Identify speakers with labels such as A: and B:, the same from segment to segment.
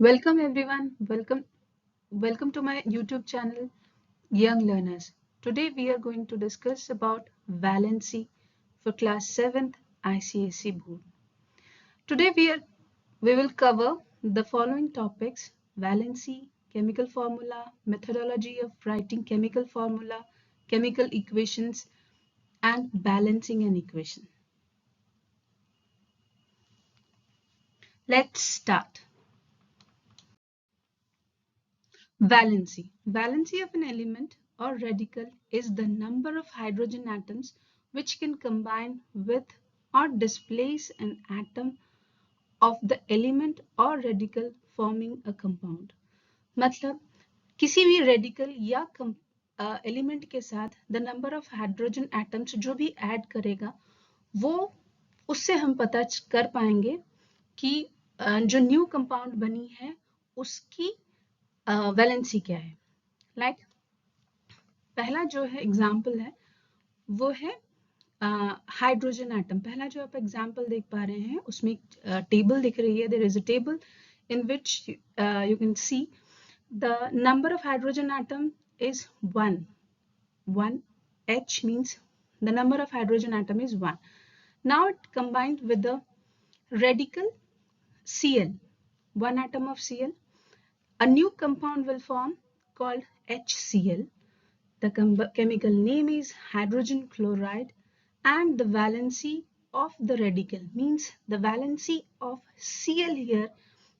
A: Welcome everyone. Welcome to my YouTube channel Young Learners. Today we are going to discuss about valency for class 7th ICSE board. Today we will cover the following topics: valency, chemical formula, methodology of writing chemical formula, chemical equations, and balancing an equation. Let's start. Valency. Valency of an element or radical is the number of hydrogen atoms which can combine with or displace an atom of the element or radical forming a compound. मतलब किसी भी radical या element के साथ the number of hydrogen atoms जो भी add करेगा वो उससे हम पता कर पाएंगे कि जो न्यू कंपाउंड बनी है उसकी वैलेंसी क्या है. लाइक पहला जो है एग्जाम्पल है वो है हाइड्रोजन एटम. पहला जो आप एग्जाम्पल देख पा रहे हैं उसमें टेबल दिख रही है. There is a table in which you can see the number of hydrogen atom is 1. 1 H means the number of hydrogen atom is 1. Now it combined with the radical Cl, one atom of Cl. A new compound will form called HCl. The chemical name is hydrogen chloride, and the valency of the radical means the valency of Cl here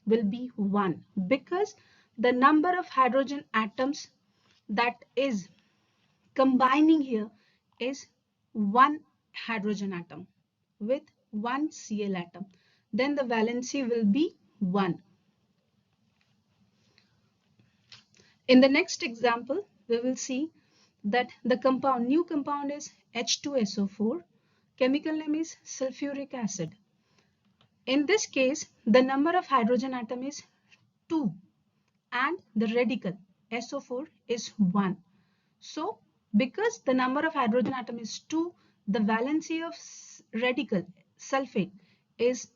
A: will be 1 because the number of hydrogen atoms that is combining here is 1 hydrogen atom with 1 Cl atom. Then the valency will be 1. In the next example, we will see that the new compound is H2SO4. Chemical name is sulfuric acid. In this case, the number of hydrogen atom is 2 and the radical SO4 is 1. So, because the number of hydrogen atom is 2, the valency of radical sulfate is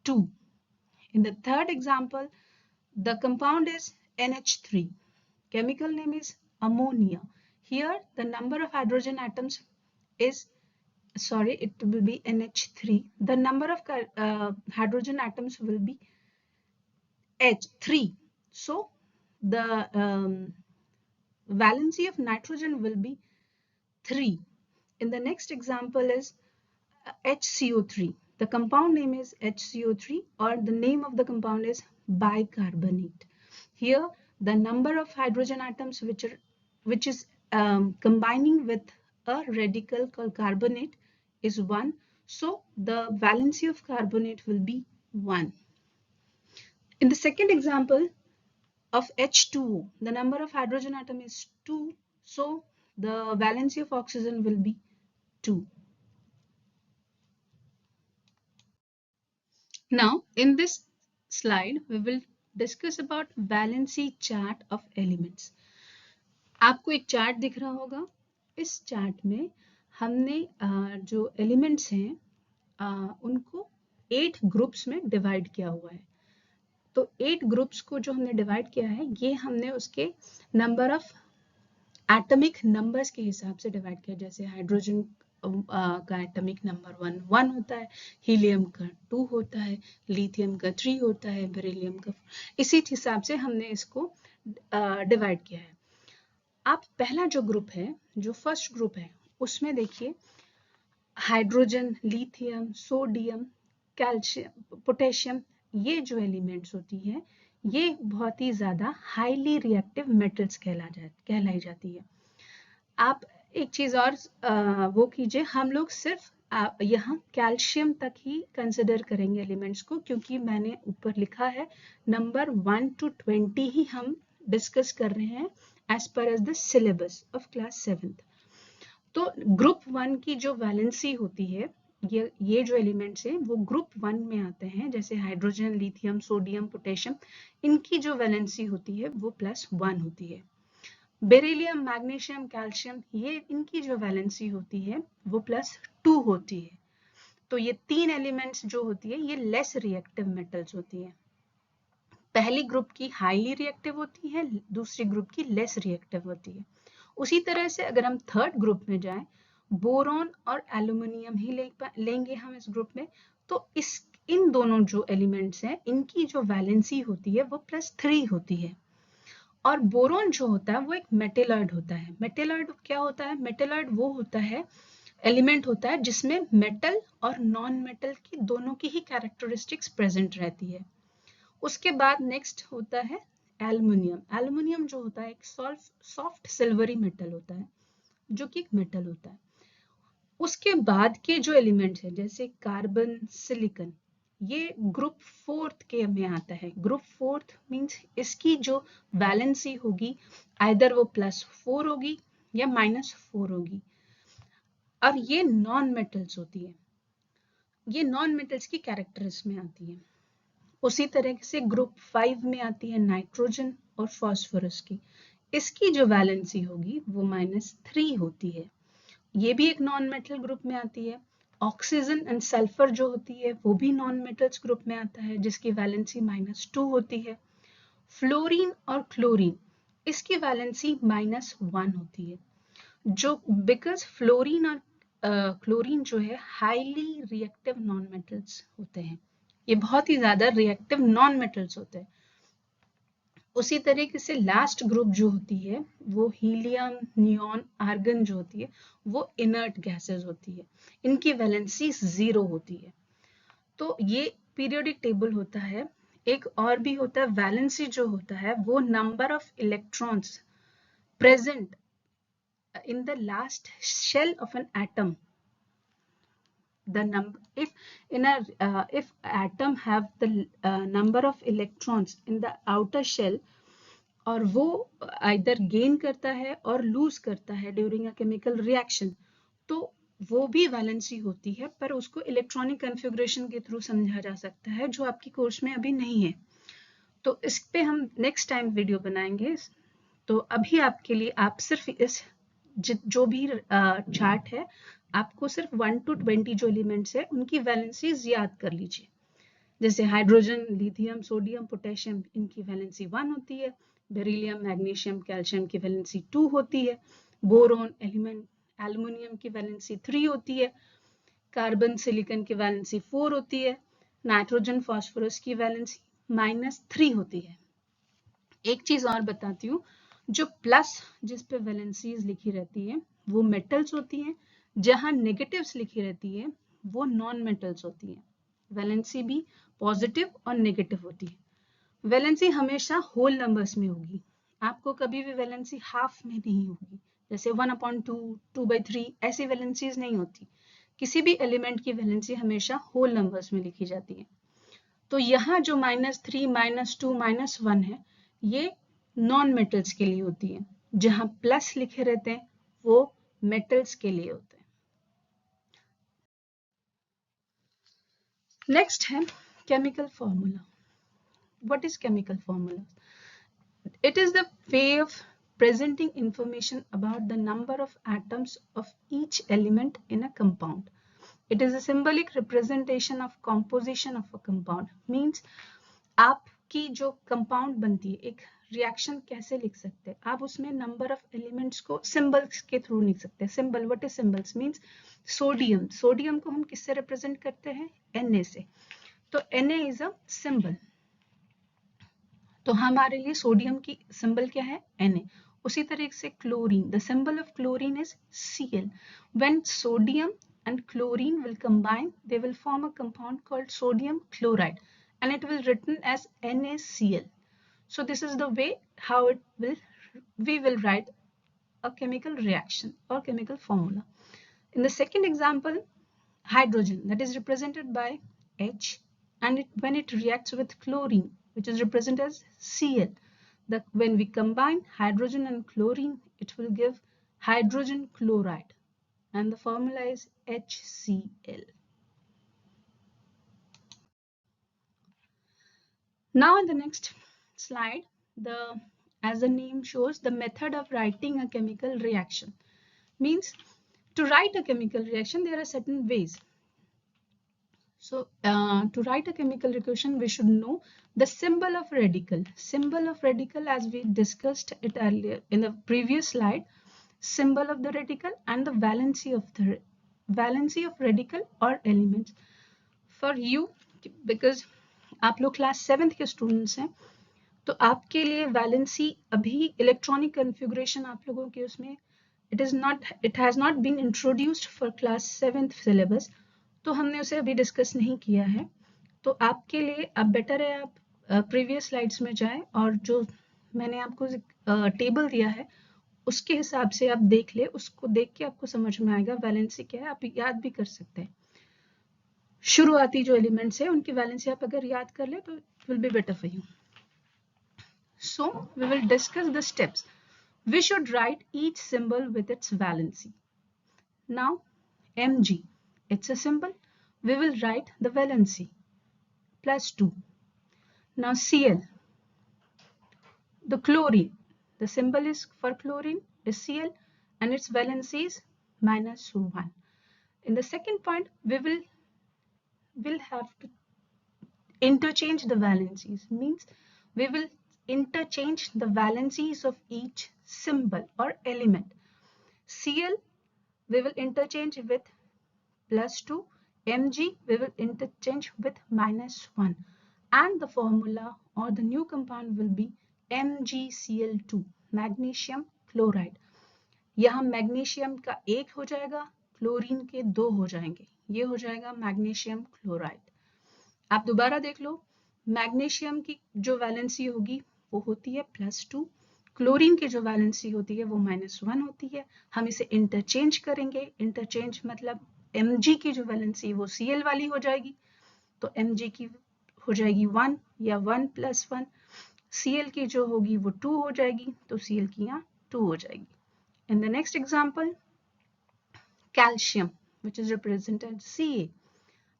A: 2. In the third example, the compound is NH3. Chemical name is ammonia. Here the number of hydrogen atoms is, it will be NH3. The number of hydrogen atoms will be H3. So the valency of nitrogen will be 3. In the next example is HCO3. The compound name is HCO3 or the name of the compound is bicarbonate. Here the number of hydrogen atoms which is combining with a radical called carbonate is 1. So the valency of carbonate will be 1. In the second example of H2O, the number of hydrogen atom is 2. So the valency of oxygen will be 2. Now in this slide we will discuss about valency chart of elements. आपको एक chart दिख रहा होगा. इस chart में हमने जो elements हैं उनको 8 ग्रुप्स में डिवाइड किया हुआ है. तो 8 ग्रुप्स को जो हमने डिवाइड किया है ये हमने उसके नंबर ऑफ एटॉमिक नंबर्स के हिसाब से डिवाइड किया. जैसे हाइड्रोजन का एटॉमिक नंबर 1 होता है, हीलियम का 2 होता है, लिथियम का 3 होता है, बेरिलियम का. इसी हिसाब से हमने इसको डिवाइड किया है. आप पहला जो ग्रुप है, जो फर्स्ट ग्रुप है, उसमें देखिए hydrogen, lithium, sodium, calcium, potassium, ये जो एलिमेंट्स होती हैं ये बहुत ही ज्यादा हाईली रिएक्टिव मेटल्स कहलाई जाती है. आप एक चीज और वो कीजिए, हम लोग सिर्फ यहाँ कैल्शियम तक ही कंसिडर करेंगे एलिमेंट्स को, क्योंकि मैंने ऊपर लिखा है नंबर 1 to 20 ही हम डिस्कस कर रहे हैं as per as the syllabus of class 7th. तो ग्रुप 1 की जो वैलेंसी होती है, ये जो एलिमेंट्स हैं वो ग्रुप 1 में आते हैं. जैसे हाइड्रोजन, लिथियम, सोडियम, पोटेशियम, इनकी जो वैलेंसी होती है वो +1 होती है. बेरिलियम, मैग्नीशियम, कैल्शियम, ये इनकी जो वैलेंसी होती है वो +2 होती है. तो ये 3 एलिमेंट्स जो होती है ये लेस रिएक्टिव मेटल्स होती है. पहली ग्रुप की हाईली रिएक्टिव होती है, दूसरी ग्रुप की लेस रिएक्टिव होती है। उसी तरह से अगर हम थर्ड ग्रुप में जाएं, बोरॉन और एल्यूमिनियम ही लेंगे हम इस ग्रुप में, तो इन दोनों जो एलिमेंट्स हैं इनकी जो वैलेंसी होती है वो +3 होती है। और बोरॉन जो होता है वो एक मेटेलॉइड होता है। मेटेलॉइड क्या होता है? मेटेलॉइड वो होता है, एलिमेंट होता है जिसमें मेटल और नॉन मेटल की दोनों की ही कैरेक्टरिस्टिक्स प्रेजेंट रहती है। उसके बाद नेक्स्ट होता है एल्युमिनियम। एल्युमिनियम जो होता है एक सॉफ्ट सिल्वरी मेटल होता है, जो कि एक मेटल होता है। उसके बाद के जो एलिमेंट्स हैं जैसे कार्बन, सिलिकॉन, ये ग्रुप फोर्थ के में आता है। ग्रुप फोर्थ मींस इसकी जो वैलेंसी होगी आइदर वो +4 होगी या -4 होगी, और ये नॉन मेटल्स होती है। ये नॉन मेटल्स की कैरेक्टरिस्टिक्स में आती है। उसी तरह से ग्रुप 5 में आती है नाइट्रोजन और फास्फोरस की। इसकी जो वैलेंसी होगी वो -3 होती है। ये भी एक नॉन मेटल ग्रुप में आती है। ऑक्सीजन एंड सल्फर जो होती है वो भी नॉन मेटल्स ग्रुप में आता है, जिसकी वैलेंसी -2 होती है। फ्लोरीन और क्लोरीन, इसकी वैलेंसी -1 होती है, जो बिकॉज फ्लोरीन और क्लोरीन जो है हाईली रिएक्टिव नॉन मेटल्स होते हैं। ये बहुत ही ज्यादा रिएक्टिव नॉन मेटल्स होते हैं। उसी तरीके से लास्ट ग्रुप जो होती है वो हीलियम, नियॉन, आर्गन जो होती है वो इनर्ट गैसेस होती है। इनकी वैलेंसी 0 होती है। तो ये पीरियोडिक टेबल होता है। एक और भी होता है वैलेंसी, जो होता है वो number of electrons present in the last shell of an atom. The number, if atom have the number of electrons in the outer shell, और वो आइदर गेन करता है और लूज करता है ड्यूरिंग अ केमिकल रिएक्शन, तो वो भी वैलेंसी होती है, पर उसको इलेक्ट्रॉनिक कन्फिगरेशन के थ्रू समझा जा सकता है, जो आपकी कोर्स में अभी नहीं है। तो इस पे हम नेक्स्ट टाइम वीडियो बनाएंगे। तो अभी आपके लिए आप सिर्फ इस जो भी चार्ट है, आपको सिर्फ 1 to 20 जो एलिमेंट्स है उनकी वैलेंसीज याद कर लीजिए। जैसे हाइड्रोजन, लिथियम, सोडियम, पोटेशियम, इनकी वैलेंसी 1 होती है। बेरिलियम, मैग्नीशियम, कैल्शियम की वैलेंसी 2 होती है। बोरोन एलिमेंट, एल्युमिनियम की वैलेंसी 3 होती है। कार्बन, सिलिकॉन की वैलेंसी 4 होती है। नाइट्रोजन, फास्फोरस की वैलेंसी -3 होती है। एक चीज और बताती हूँ, जो प्लस जिस पे वैलेंसीज लिखी रहती है वो मेटल्स होती हैं, जहां नेगेटिव्स लिखी रहती है वो नॉन मेटल्स होती है। वैलेंसी भी पॉजिटिव और नेगेटिव होती है। वैलेंसी हमेशा होल नंबर्स में होगी, आपको कभी भी वैलेंसी हाफ में नहीं होगी। जैसे 1/2, 2/3 ऐसी वैलेंसीज नहीं होती। किसी भी एलिमेंट की वैलेंसी हमेशा होल नंबर्स में लिखी जाती है। तो यहाँ जो -3, -2, -1 है, ये नॉन मेटल्स के लिए होती है। जहां प्लस लिखे रहते हैं वो मेटल्स के लिए होते हैं। नेक्स्ट है chemical formula. What is chemical formula? It is the way of presenting information about the number of atoms of each element in a compound. It is a symbolic representation of composition of a compound. Means आपकी जो compound बनती है, एक reaction कैसे लिख सकते हैं आप? उसमें नंबर ऑफ एलिमेंट्स को सिंबल्स के थ्रू लिख सकते हैं। Symbol, what is symbols? Means sodium, sodium को हम किससे रिप्रेजेंट करते हैं? Na से। तो Na इज अ सिंबल। तो हमारे लिए सोडियम की सिंबल क्या है? Na। उसी तरीके से chlorine, the symbol of chlorine is Cl. When sodium and chlorine will combine, they will form a compound called sodium chloride, and it will written as NaCl. So this is the way how we will write a chemical reaction or chemical formula. In the second example, hydrogen, that is represented by H, and when it reacts with chlorine, which is represented as Cl, when we combine hydrogen and chlorine, it will give hydrogen chloride, and the formula is HCl. Now in the next slide, as the name shows, the method of writing a chemical reaction. Means to write a chemical reaction, there are certain ways. So to write a chemical reaction, we should know the symbol of radical. Symbol of radical, as we discussed it earlier in the previous slide, symbol of the radical and the valency of radical or elements. For you, because आप लोग class 7th के students हैं, तो आपके लिए valency अभी electronic configuration आप लोगों के उसमें it has not been introduced for class 7th syllabus, तो हमने उसे अभी डिस्कस नहीं किया है। तो आपके लिए अब बेटर है आप प्रीवियस स्लाइड्स में जाएं और जो मैंने आपको टेबल दिया है उसके हिसाब से आप देख ले, उसको देख के आपको समझ में आएगा वैलेंसी क्या है, आप याद भी कर सकते हैं। शुरुआती जो एलिमेंट्स है उनकी वैलेंसी आप अगर याद कर ले तो it will be better for you. So we will discuss the steps. We should write each symbol with its valency. Now, Mg, it's a symbol. We will write the valency, +2. Now, Cl, the chlorine. The symbol is for chlorine is Cl and its valency is -1. In the second point, we will have to interchange the valencies. Means we will interchange the valencies of each symbol or element. Cl we will interchange with +2, Mg we will interchange with -1, and the formula or the new compound will be MgCl2, magnesium chloride. यहाँ magnesium का 1 हो जाएगा, chlorine के 2 हो जाएंगे, ये हो जाएगा मैग्नीशियम क्लोराइड। आप दोबारा देख लो, मैग्नीशियम की जो वैलेंसी होगी वो होती है +2, क्लोरीन की जो वैलेंसी होती है वो -1 होती है। हम इसे इंटरचेंज करेंगे, इंटरचेंज मतलब Mg की जो वैलेंसी वो Cl वाली हो जाएगी, तो Mg की हो जाएगी 1 या 1 + 1, Cl की जो होगी वो 2 हो जाएगी, तो Cl की यहाँ 2 हो जाएगी। In the next example, calcium, which is represented Ca,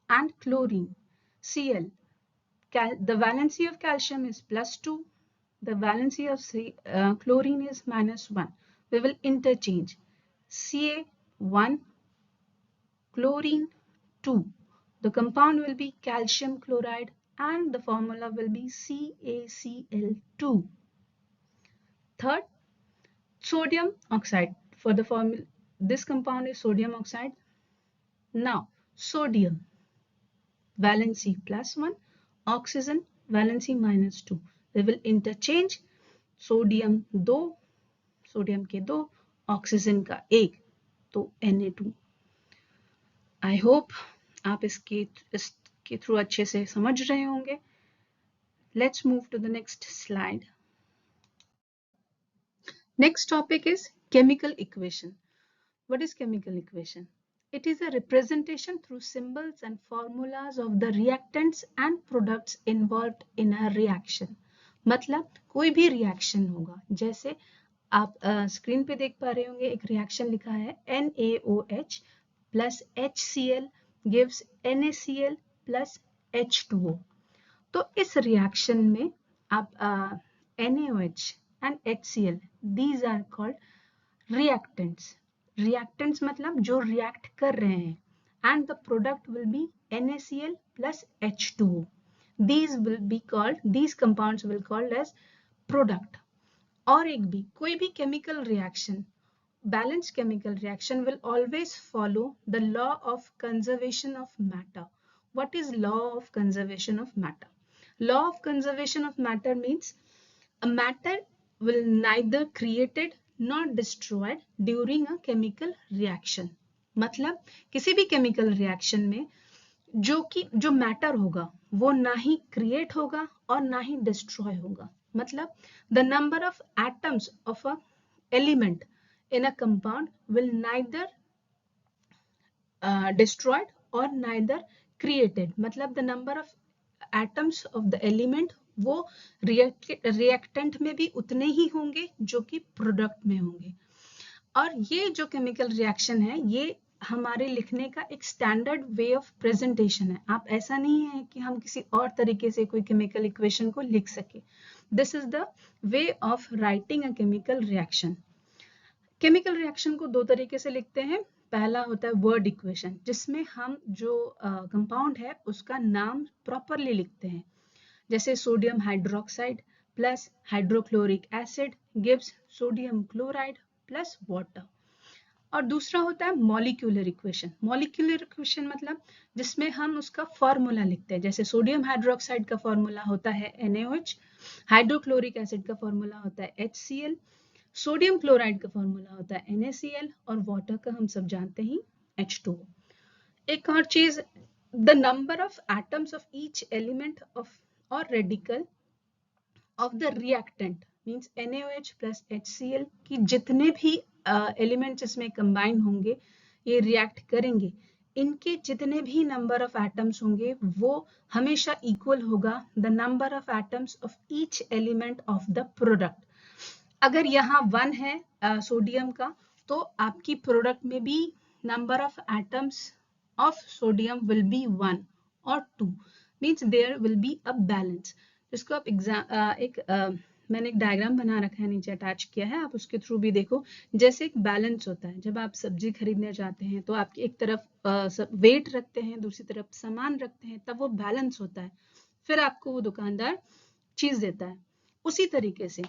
A: and chlorine, Cl. The valency of calcium is +2. The valency of chlorine is -1. We will interchange Ca1, chlorine 2. The compound will be calcium chloride and the formula will be CaCl2. Third, sodium oxide. For the formula, this compound is sodium oxide. Now, sodium, valency +1, oxygen, valency -2. We will interchange sodium 2, sodium के 2, oxygen का 1, तो Na2. I hope आप इसके through अच्छे से समझ रहे होंगे. Let's move to the next slide. Next topic is chemical equation. What is chemical equation? It is a representation through symbols and formulas of the reactants and products involved in a reaction. मतलब कोई भी reaction होगा, जैसे आप screen पे देख पा रहे होंगे एक रिएक्शन लिखा है NaOH plus HCl gives NaCl plus H2O. तो इस रिएक्शन में आप NaOH and HCl, these are called reactants. Reactants मतलब जो react कर रहे हैं, and the product will be NaCl plus H2O. These compounds will called as product. और एक भी कोई भी chemical reaction, balanced chemical reaction will always follow the law of conservation of matter. What is law of conservation of matter? Law of conservation of matter means a matter will neither created nor destroyed during a chemical reaction. मतलब किसी भी chemical reaction में जो matter होगा वो ना ही create होगा और ना ही डिस्ट्रॉय होगा. मतलब the number of atoms of a element in a compound will neither destroyed or neither created. मतलब the number of atoms of the element वो रिएक्टेंट में भी उतने ही होंगे जो कि प्रोडक्ट में होंगे. और ये जो केमिकल रिएक्शन है ये हमारे लिखने का एक स्टैंडर्ड वे ऑफ प्रेजेंटेशन है. आप ऐसा नहीं है कि हम किसी और तरीके से कोई केमिकल इक्वेशन को लिख सके. This is the way of writing a chemical reaction. Chemical reaction को दो तरीके से लिखते हैं. पहला होता है वर्ड इक्वेशन, जिसमें हम जो कंपाउंड है उसका नाम प्रॉपरली लिखते हैं, जैसे sodium hydroxide plus hydrochloric acid gives sodium chloride plus water. और दूसरा होता है मॉलिक्यूलर इक्वेशन। मॉलिक्यूलर इक्वेशन मतलब जिसमें हम उसका फॉर्मूला लिखते हैं, जैसे सोडियम हाइड्रोक्साइड का फॉर्मूला होता है NaOH, हाइड्रोक्लोरिक एसिड का फॉर्मूला होता है HCl, सोडियम क्लोराइड का फॉर्मूला होता है NaCl, और वाटर का हम सब जानते ही H2O। एक और चीज, the number of atoms of each element of और radical of the reactant means NaOH plus HCl की जितने भी एलिमेंट्स इसमें कंबाइन होंगे, ये रिएक्ट करेंगे, इनके जितने भी नंबर ऑफ एटम्स होंगे वो हमेशा इक्वल होगा the number of atoms of each element of the product. अगर यहाँ 1 है सोडियम का, तो आपकी प्रोडक्ट में भी number of atoms of sodium will be 1 और 2 means there will be a balance. जिसको आप मैंने एक डायग्राम बना रखा है, नीचे अटैच किया है, आप उसके थ्रू भी देखो। जैसे एक बैलेंस होता है, जब आप सब्जी खरीदने जाते हैं तो आप एक तरफ वेट रखते हैं, दूसरी तरफ सामान रखते हैं, तब वो बैलेंस होता है, फिर आपको वो दुकानदार चीज देता है। उसी तरीके से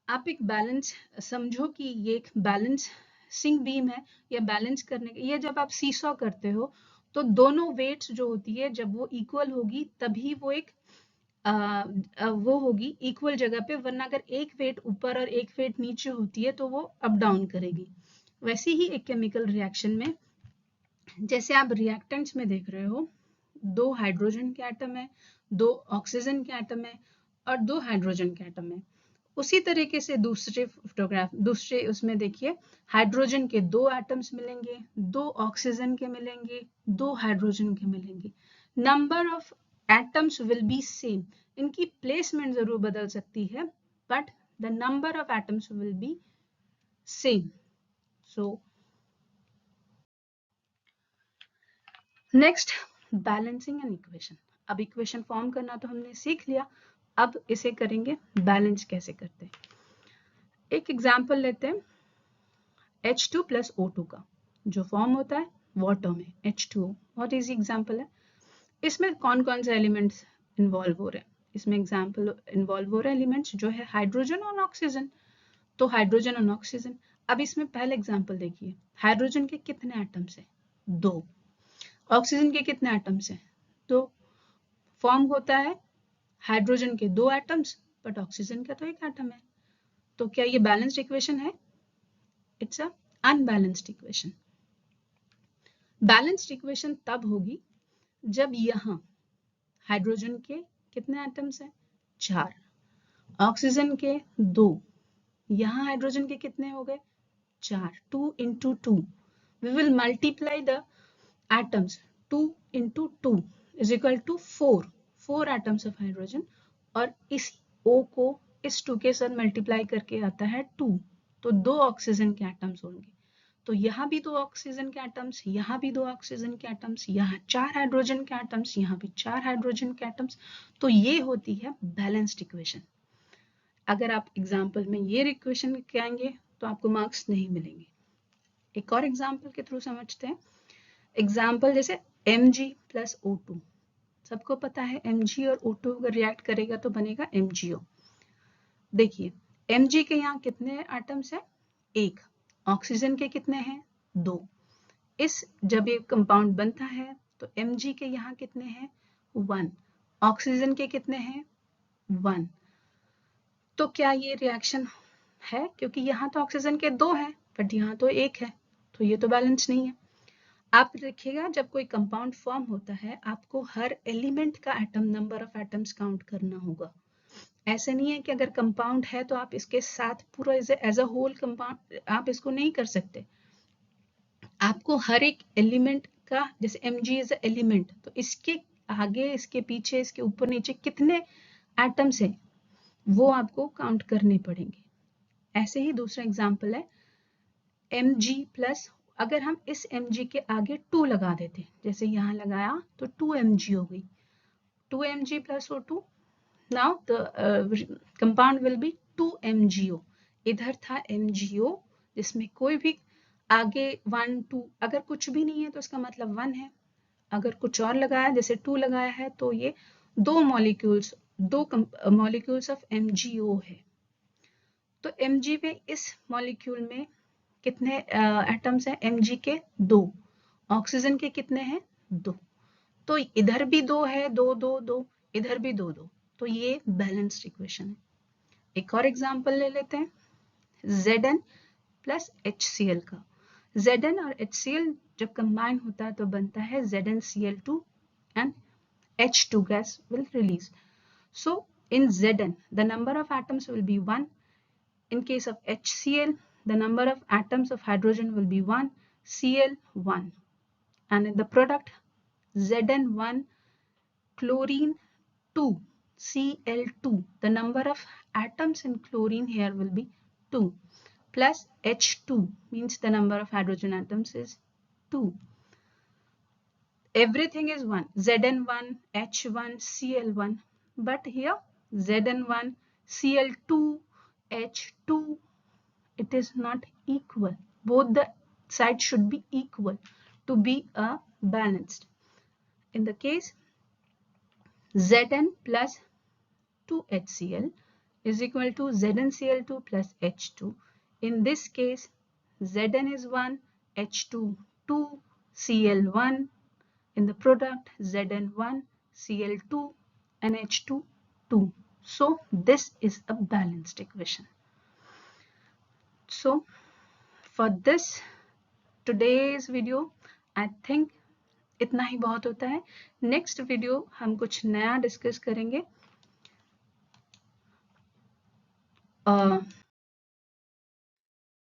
A: आप एक बैलेंस समझो कि ये एक बैलेंसिंग बीम है, या बैलेंस करने के, ये जब आप सीसॉ करते हो तो दोनों वेट्स जो होती है जब वो इक्वल होगी तभी वो एक वो होगी इक्वल जगह पे, वरना अगर एक वेट ऊपर और एक वेट नीचे होती है तो वो अप डाउन करेगी। वैसे ही एक केमिकल रिएक्शन में, जैसे आप रिएक्टेंट्स में देख रहे हो, 2 हाइड्रोजन के एटम है, 2 ऑक्सीजन के एटम है और 2 हाइड्रोजन के एटम है। उसी तरीके से दूसरे उसमें देखिए, हाइड्रोजन के 2 एटम्स मिलेंगे, 2 ऑक्सीजन के मिलेंगे, 2 हाइड्रोजन के मिलेंगे। Number of atoms will be same, इनकी प्लेसमेंट जरूर बदल सकती है, but the number of atoms will be same. So next, balancing an equation. अब इक्वेशन फॉर्म करना तो हमने सीख लिया, अब इसे करेंगे बैलेंस कैसे करते हैं। एक एग्जांपल लेते हैं H2 प्लस O2 का, जो फॉर्म होता है वाटर में H2O, बहुत इजी एग्जांपल है। इसमें कौन कौन से एलिमेंट्स इन्वॉल्व हो रहे हैं? इसमें एग्जांपल इन्वॉल्व हो रहे एलिमेंट्स जो है हाइड्रोजन और ऑक्सीजन, तो हाइड्रोजन और ऑक्सीजन। अब इसमें पहले एग्जांपल देखिए, हाइड्रोजन के कितने एटम्स हैं? 2। ऑक्सीजन के कितने एटम्स हैं? 2। फॉर्म होता है हाइड्रोजन के 2 एटम्स, बट ऑक्सीजन का तो 1 एटम है, तो क्या ये बैलेंस्ड इक्वेशन है? It's a unbalanced equation. Balanced equation तब होगी जब यहाँ हाइड्रोजन के कितने एटम्स हैं? 4, ऑक्सीजन के 2, यहाँ हाइड्रोजन के कितने हो गए? 4, 2 into 2, we will multiply the atoms, 2 into 2 is equal to 4 atoms of hydrogen, और इस O को इस 2 के साथ मल्टीप्लाई करके आता है 2, तो 2 ऑक्सीजन के एटम्स होंगे। तो यहाँ भी 2 ऑक्सीजन के एटम्स, यहाँ भी 2 ऑक्सीजन के एटम्स, यहाँ 4 हाइड्रोजन के एटम्स, यहाँ भी 4 हाइड्रोजन के एटम्स, तो ये होती है बैलेंस्ड इक्वेशन। अगर आप एग्जाम्पल में ये इक्वेशन लिखाएंगे तो आपको मार्क्स नहीं मिलेंगे। एक और एग्जाम्पल के थ्रू समझते हैं। एग्जाम्पल जैसे Mg प्लस O2, सबको पता है Mg और O2 अगर रिएक्ट करेगा तो बनेगा MgO। देखिए Mg के यहाँ कितने एटम्स हैं? 1। ऑक्सीजन के कितने हैं? 2। जब ये कंपाउंड बनता है तो Mg के यहाँ कितने हैं? 1। ऑक्सीजन के कितने हैं? 1। तो क्या ये रिएक्शन है? क्योंकि यहाँ तो ऑक्सीजन के 2 हैं, बट यहाँ तो 1 है, तो ये तो बैलेंस नहीं है। आप देखिएगा जब कोई कंपाउंड फॉर्म होता है, आपको हर एलिमेंट का atom number of atoms count करना होगा। ऐसे नहीं है कि अगर कंपाउंड है तो आप इसके साथ पूरा एज अ होल कंपाउंड आप इसको नहीं कर सकते। आपको हर एक एलिमेंट का, जैसे Mg इज अ एलिमेंट, तो इसके आगे, इसके पीछे, इसके ऊपर नीचे कितने एटम्स हैं वो आपको काउंट करने पड़ेंगे। ऐसे ही दूसरा एग्जांपल है Mg प्लस, अगर हम इस Mg के आगे 2 लगा देते, जैसे यहाँ लगाया तो 2Mg हो गई, 2Mg plus O2, now the compound will be 2MgO। इधर था MgO जिसमें कोई भी आगे 1 2 अगर कुछ भी नहीं है तो इसका मतलब 1 है, अगर कुछ और लगाया जैसे 2 लगाया है तो ये दो मॉलिक्यूल्स ऑफ MgO है। तो Mg में इस मॉलिक्यूल में कितने एटम्स हैं? Mg के 2, ऑक्सीजन के कितने हैं? 2। तो इधर भी 2 है, 2 2 2, इधर भी 2 2, तो ये बैलेंस्ड इक्वेशन है। एक और एग्जांपल ले लेते हैं, Zn प्लस HCl का। Zn और HCl जब कंबाइन होता है तो बनता है ZnCl2 and H2 gas will release. So in Zn the number of atoms will be 1. In case of HCl the number of atoms of hydrogen will be 1, Cl 1, and in the product Zn1 chlorine 2 Cl2, the number of atoms in chlorine here will be 2, plus H2 means the number of hydrogen atoms is 2. Everything is 1, Zn1 H1 Cl1, but here Zn1 Cl2 H2, it is not equal. Both the sides should be equal to be a balanced. In the case Zn plus 2HCl is equal to ZnCl2 plus H2. In this case, Zn is 1, H2 2, Cl1. In the product, Zn1, Cl2 and H2 2. So this is a balanced equation. So for this today's video, I think इतना ही बहुत होता है. Next video हम कुछ नया discuss करेंगे.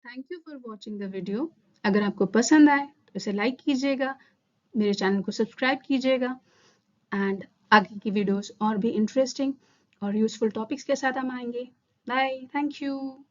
A: Thank you for watching the video. अगर आपको पसंद आए तो इसे लाइक कीजिएगा, मेरे चैनल को सब्सक्राइब कीजिएगा, एंड आगे की वीडियोस और भी इंटरेस्टिंग और यूजफुल टॉपिक्स के साथ हम आएंगे. Bye, thank you.